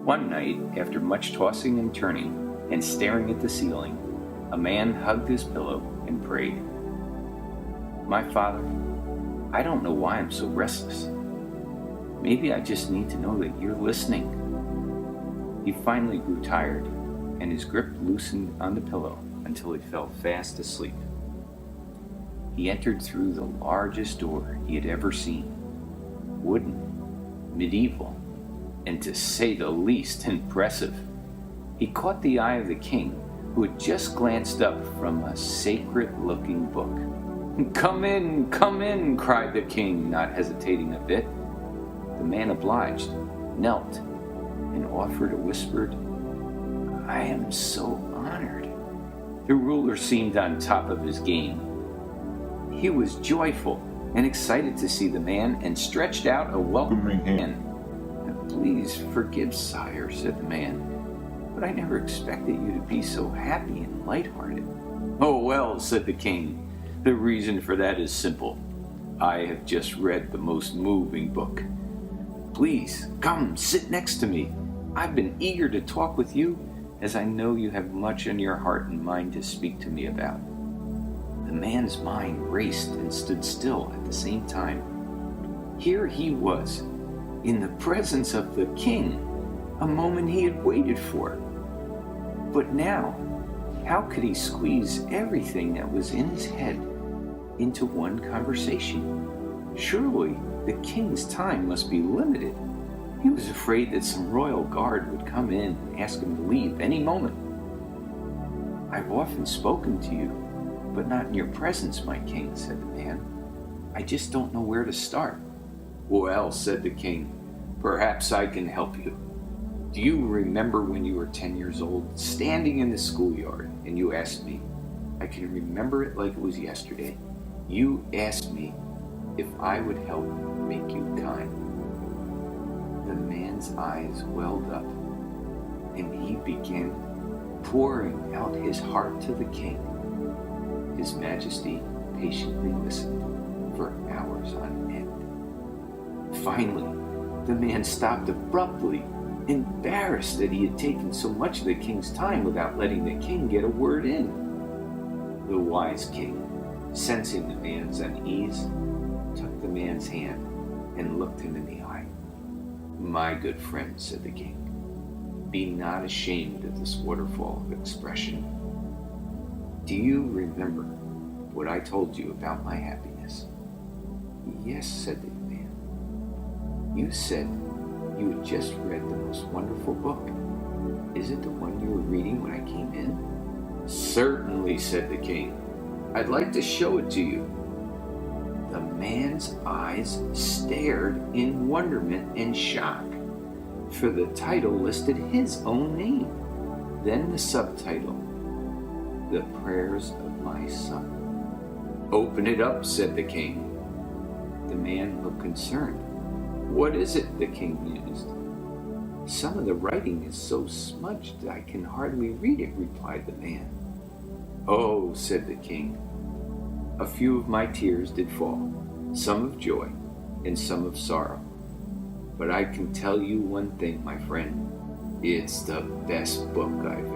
One night, after much tossing and turning and staring at the ceiling, a man hugged his pillow and prayed. "My Father, I don't know why I'm so restless. Maybe I just need to know that you're listening." He finally grew tired, and his grip loosened on the pillow until he fell fast asleep. He entered through the largest door he had ever seen. Wooden, medieval, and to say the least impressive. He caught the eye of the king, who had just glanced up from a sacred-looking book. Come in, cried the king, not hesitating a bit. The man obliged, knelt, and offered a whispered, "I am so honored." The ruler seemed on top of his game. He was joyful and excited to see the man and stretched out a welcoming hand. "Please forgive, sire," said the man, "but I never expected you to be so happy and lighthearted." "Oh well," said the king, "the reason for that is simple. I have just read the most moving book. Please, come, sit next to me. I've been eager to talk with you, as I know you have much on your heart and mind to speak to me about." The man's mind raced and stood still at the same time. Here he was, in the presence of the king, a moment he had waited for. But now, how could he squeeze everything that was in his head into one conversation? Surely the king's time must be limited. He was afraid that some royal guard would come in and ask him to leave any moment. "I've often spoken to you, but not in your presence, my king," said the man. "I just don't know where to start." "Well," said the king, "perhaps I can help you. Do you remember when you were 10 years old, standing in the schoolyard, and you asked me, I can remember it like it was yesterday, you asked me if I would help make you kind?" The man's eyes welled up, and he began pouring out his heart to the king. His Majesty patiently listened for hours on end. Finally, the man stopped abruptly, embarrassed that he had taken so much of the king's time without letting the king get a word in. The wise king, sensing the man's unease, took the man's hand and looked him in the eye. "My good friend," said the king, "be not ashamed of this waterfall of expression. Do you remember what I told you about my happiness?" "Yes," said the man. "You said you had just read the most wonderful book. Is it the one you were reading when I came in?" "Certainly," said the king. "I'd like to show it to you." The man's eyes stared in wonderment and shock, for the title listed his own name, then the subtitle, "The Prayers of My Son." "Open it up," said the king. The man looked concerned. "What is it?" the king mused. "Some of the writing is so smudged I can hardly read it," replied the man. "Oh," said the king, "a few of my tears did fall, some of joy and some of sorrow. But I can tell you one thing, my friend, it's the best book I've